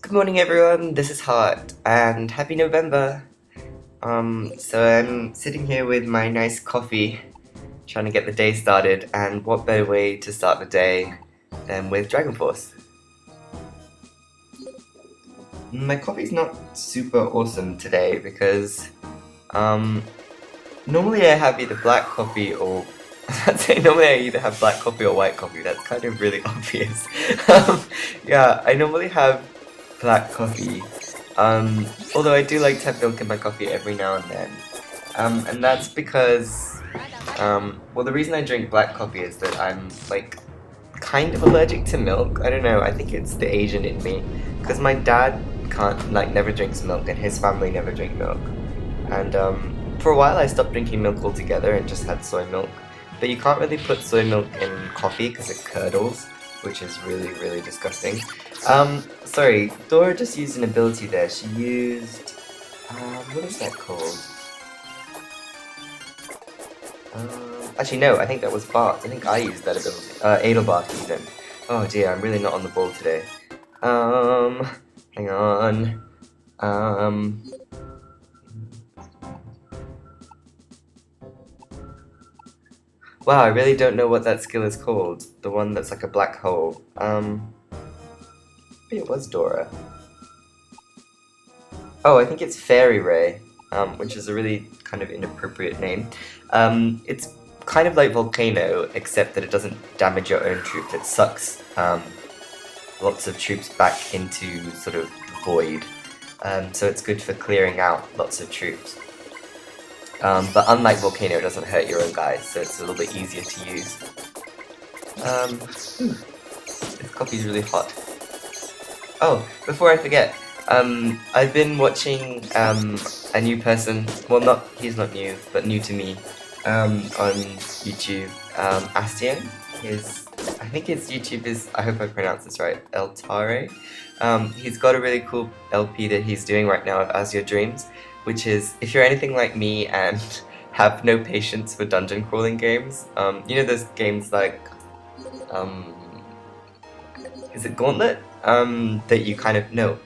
Good morning everyone, this is Hart, and happy November! So I'm sitting here with my nice coffee, trying to get the day started, and what better way to start the day than with Dragon Force? My coffee's not super awesome today because, um, normally I have either black coffee or I'd say normally I either have black coffee or white coffee. That's kind of really obvious. Um, yeah, I normally have black coffee. Although I do like to have milk in my coffee every now and then. And that's because, well, the reason I drink black coffee is that I'm like kind of allergic to milk. I don't know. I think it's the Asian in me because my dad can't never drinks milk and his family never drink milk. And for a while I stopped drinking milk altogether and just had soy milk. But you can't really put soy milk in coffee because it curdles, which is really, really disgusting. Sorry, Dora just used an ability there. She used, what is that called? Actually no, I think that was Bart. I think I used that ability. Edelbart even. Oh dear, I'm really not on the ball today. Hang on. Wow, I really don't know what that skill is called. The one that's like a black hole. Maybe it was Dora. Oh, I think it's Fairy Ray, which is a really kind of inappropriate name. It's kind of like Volcano, except that it doesn't damage your own troops. It sucks lots of troops back into sort of the void. So it's good for clearing out lots of troops. But unlike Volcano, it doesn't hurt your own guys, so it's a little bit easier to use. This coffee's really hot. Oh, before I forget, I've been watching a new person, well he's not new, but new to me, on YouTube, Astian. I think his YouTube is, I hope I pronounced this right, El Tare. He's got a really cool LP that he's doing right now of As Your Dreams, which is, if you're anything like me and have no patience for dungeon crawling games, you know those games like, is it Gauntlet? That you kind of, no,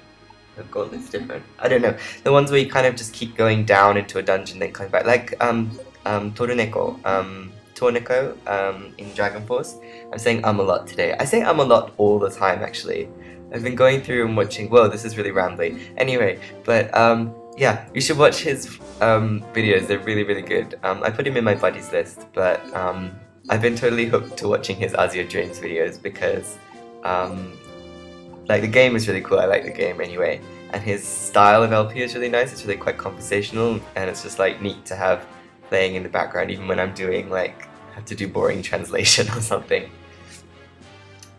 Gauntlet's different, I don't know, the ones where you kind of just keep going down into a dungeon then coming back, like, Torneko, in Dragon Force. I'm saying a lot today. I say a lot all the time actually. I've been going through and watching, whoa, this is really rambly. Anyway, but yeah, you should watch his videos, they're really, really good. I put him in my buddies list, but I've been totally hooked to watching his As Your Dreams videos because like the game is really cool, I like the game anyway, and his style of LP is really nice, it's really quite conversational, and it's just like neat to have playing in the background even when I'm doing like, have to do boring translation or something.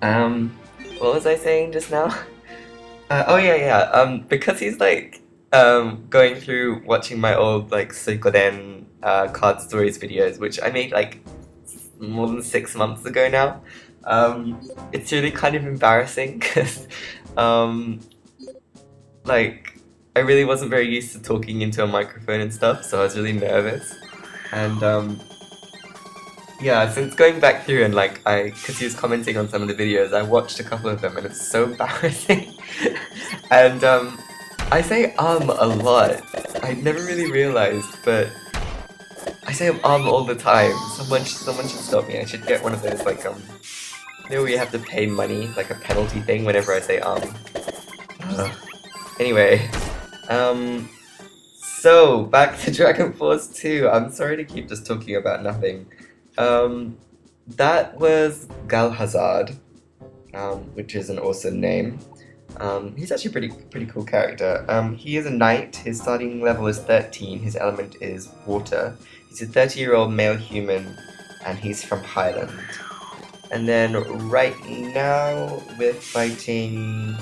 What was I saying just now? Oh yeah, because he's like going through watching my old like Suikoden card stories videos, which I made like more than 6 months ago now. It's really kind of embarrassing because like I really wasn't very used to talking into a microphone and stuff, so I was really nervous. And yeah, since going back through and like because he was commenting on some of the videos, I watched a couple of them and it's so embarrassing. And I say a lot. I never really realized, but I say all the time. Someone should stop me. I should get one of those like you know where you have to pay money, like a penalty thing whenever I say Anyway, so back to Dragon Force 2. I'm sorry to keep just talking about nothing. That was Galhazard, which is an awesome name. He's actually a pretty cool character. He is a knight, his starting level is 13, his element is water. He's a 30-year-old male human, and he's from Highland. And then right now we're fighting...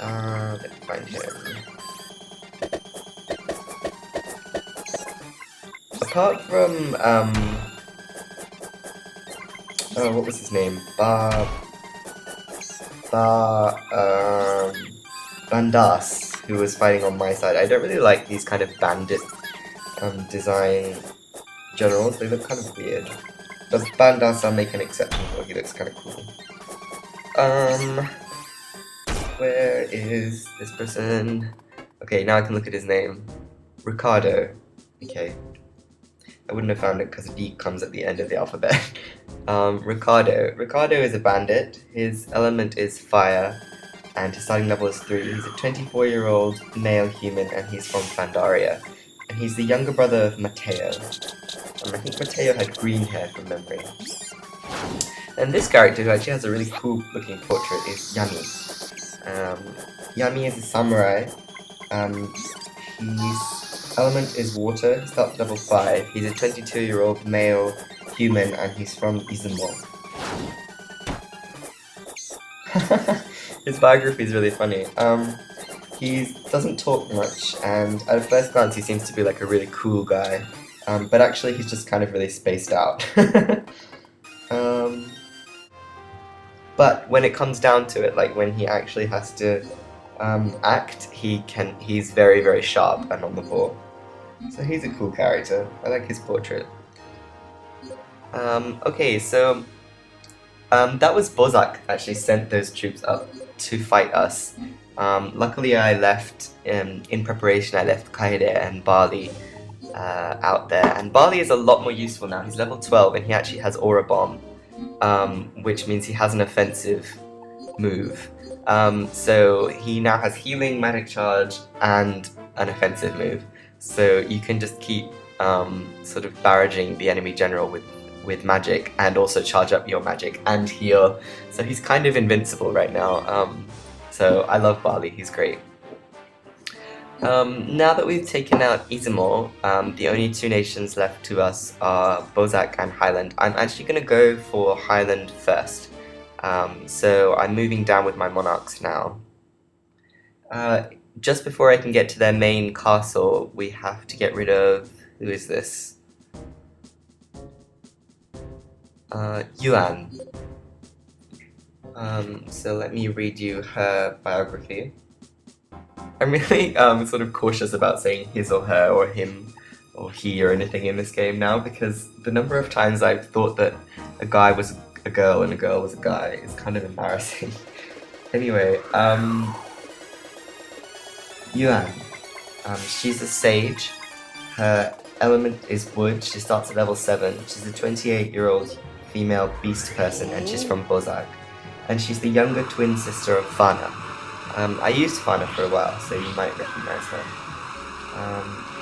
let me find him. Apart from, oh, what was his name? Bandas, who was fighting on my side. I don't really like these kind of bandit design generals, they look kind of weird. But Bandas I'll make an exception for, he looks kind of cool. Where is this person? Okay, now I can look at his name. Ricardo. Okay. I wouldn't have found it because D comes at the end of the alphabet. Ricardo. Ricardo is a bandit. His element is fire, and his starting level is 3. He's a 24-year-old male human, and he's from Pandaria. And he's the younger brother of Matteo. I think Matteo had green hair from memory. And this character, who actually has a really cool looking portrait, is Yami. Yami is a samurai. His element is water. He starts at level 5. He's a 22-year-old male human, and he's from Izumo. His biography is really funny. He doesn't talk much, and at first glance he seems to be like a really cool guy, but actually he's just kind of really spaced out. But when it comes down to it, like when he actually has to act, he's very, very sharp and on the ball. So he's a cool character. I like his portrait. Okay, so that was Bozak actually sent those troops up to fight us. Luckily I left, in preparation I left Kaede and Barley out there, and Barley is a lot more useful now. He's level 12 and he actually has Aura Bomb, which means he has an offensive move. So he now has healing, magic charge, and an offensive move. So you can just keep sort of barraging the enemy general with magic, and also charge up your magic and heal. So he's kind of invincible right now. So I love Barley, he's great. Now that we've taken out Izumo, the only two nations left to us are Bozak and Highland. I'm actually going to go for Highland first. So I'm moving down with my monarchs now. Just before I can get to their main castle, we have to get rid of... who is this? Yuan. So let me read you her biography. I'm really sort of cautious about saying his or her or him or he or anything in this game now, because the number of times I've thought that a guy was a girl and a girl was a guy is kind of embarrassing. Anyway, Yuan. She's a sage. Her element is wood. She starts at level 7. She's a 28-year-old female beast person, and she's from Bozak. And she's the younger twin sister of Fana. I used Fana for a while, so you might recognize her.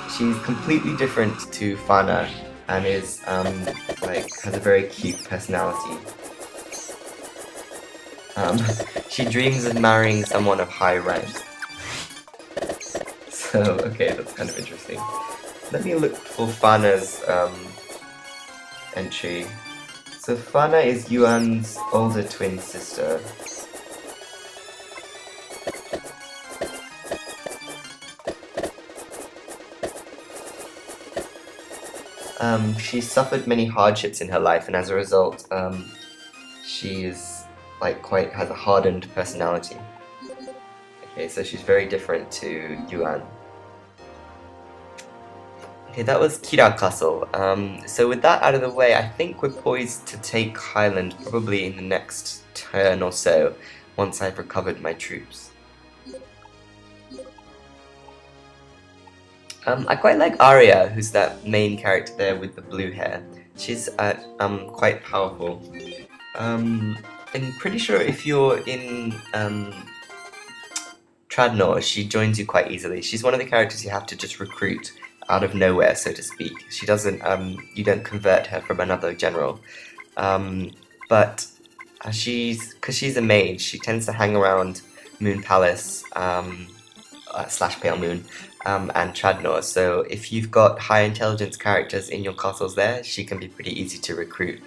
She's completely different to Fana and is has a very cute personality. She dreams of marrying someone of high rank. So, okay, that's kind of interesting. Let me look for Fana's entry. So Fana is Yuan's older twin sister. She suffered many hardships in her life, and as a result, she is has a hardened personality. Okay, so she's very different to Yuan. Okay, that was Kira Castle. So with that out of the way, I think we're poised to take Highland probably in the next turn or so, once I've recovered my troops. I quite like Arya, who's that main character there with the blue hair. She's quite powerful. I'm pretty sure if you're in Tradnor, she joins you quite easily. She's one of the characters you have to just recruit out of nowhere, so to speak. She doesn't, you don't convert her from another general. But because she's a mage, she tends to hang around Moon Palace, / Pale Moon, and Tradnor. So if you've got high intelligence characters in your castles there, she can be pretty easy to recruit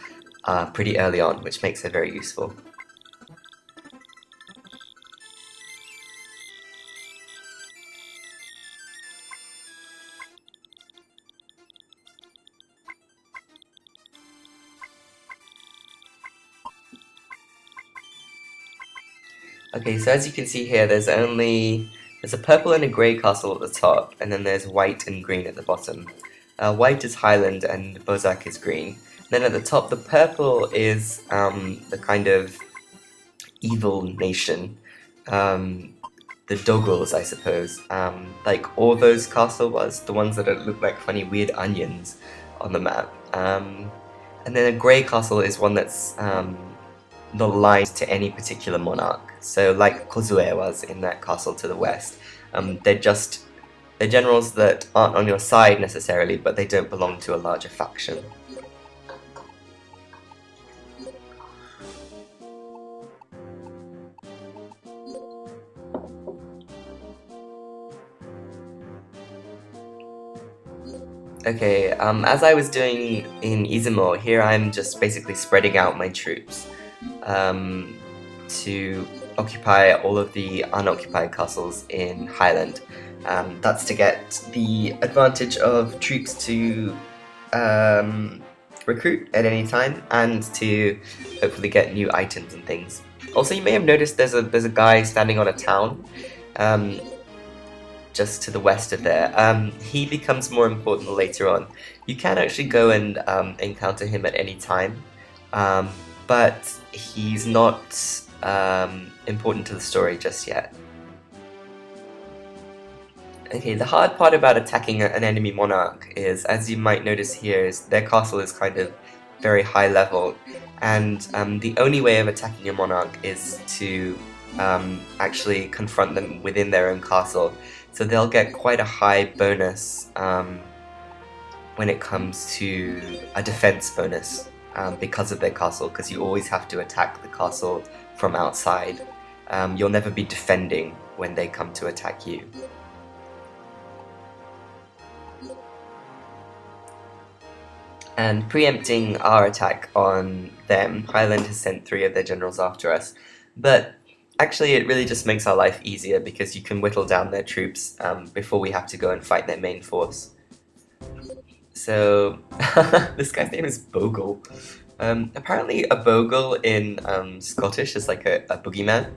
pretty early on, which makes her very useful. Okay, so as you can see here, there's a purple and a grey castle at the top, and then there's white and green at the bottom. White is Highland and Bozak is green. Then at the top, the purple is the kind of evil nation, the Doggles, I suppose. Like all those castle was, the ones that look like funny weird onions on the map. And then a grey castle is one that's not aligned to any particular monarch. So like Kozue was in that castle to the west. They're generals that aren't on your side necessarily, but they don't belong to a larger faction. Okay, as I was doing in Izumo, here I'm just basically spreading out my troops to occupy all of the unoccupied castles in Highland. That's to get the advantage of troops to recruit at any time and to hopefully get new items and things. Also, you may have noticed there's a guy standing on a town just to the west of there. He becomes more important later on. You can actually go and encounter him at any time, but he's not important to the story just yet. Okay, the hard part about attacking an enemy monarch is, as you might notice here, is their castle is kind of very high level, and the only way of attacking a monarch is to actually confront them within their own castle. So they'll get quite a high bonus when it comes to a defense bonus because of their castle, because you always have to attack the castle from outside. You'll never be defending when they come to attack you. And preempting our attack on them, Highland has sent 3 of their generals after us, but actually it really just makes our life easier because you can whittle down their troops before we have to go and fight their main force. So, this guy's name is Bogle. Apparently a bogle in Scottish is like a boogeyman,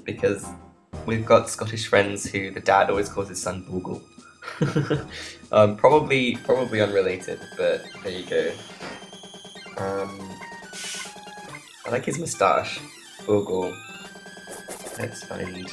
because we've got Scottish friends who the dad always calls his son Bogle. Probably unrelated, but there you go. I like his moustache. Bogle. Let's find him.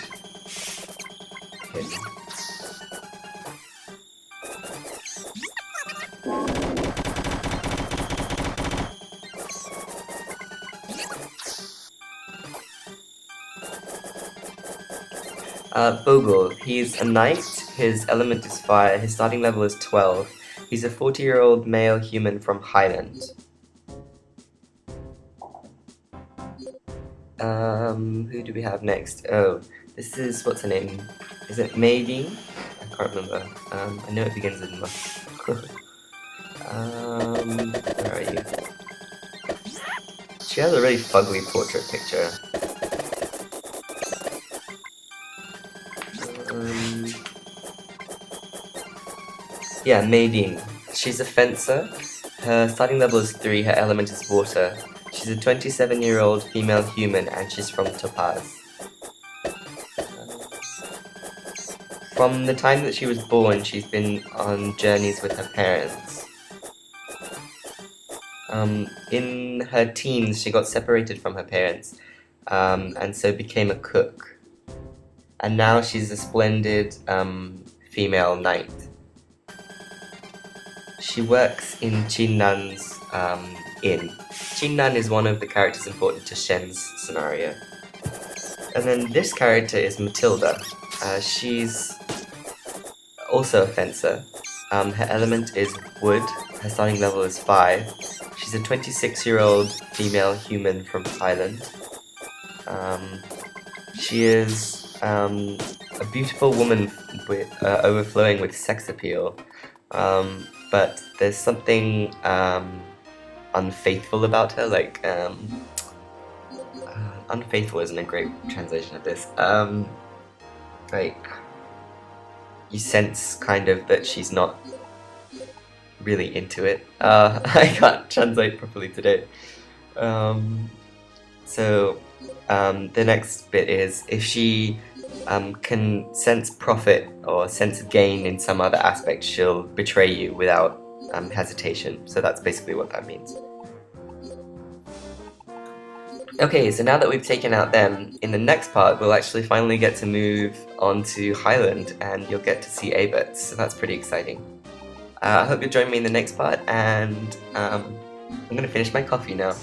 Bogle, he's a knight, his element is fire, his starting level is 12. He's a 40-year-old male human from Highland. Who do we have next? Oh, this is, what's her name? Is it Maybe? I can't remember. I know it begins with M. Where are you? She has a really fugly portrait picture. Yeah, Maydeen. She's a fencer. Her starting level is 3, her element is water. She's a 27-year-old female human and she's from Topaz. From the time that she was born, she's been on journeys with her parents. In her teens, she got separated from her parents, and so became a cook. And now she's a splendid female knight. She works in Chinnan's inn. Chinnan is one of the characters important to Shen's scenario. And then this character is Matilda. She's also a fencer. Her element is wood. Her starting level is 5. She's a 26-year-old female human from Highland. She is a beautiful woman with overflowing with sex appeal. But there's something unfaithful about her, like, unfaithful isn't a great translation of this. Like, you sense kind of that she's not really into it. I can't translate properly today. So, the next bit is, if she can sense profit or sense gain in some other aspect, she'll betray you without hesitation. So that's basically what that means. Okay, so now that we've taken out them, in the next part we'll actually finally get to move on to Highland and you'll get to see Abbots, so that's pretty exciting. I hope you'll join me in the next part, and I'm gonna finish my coffee now.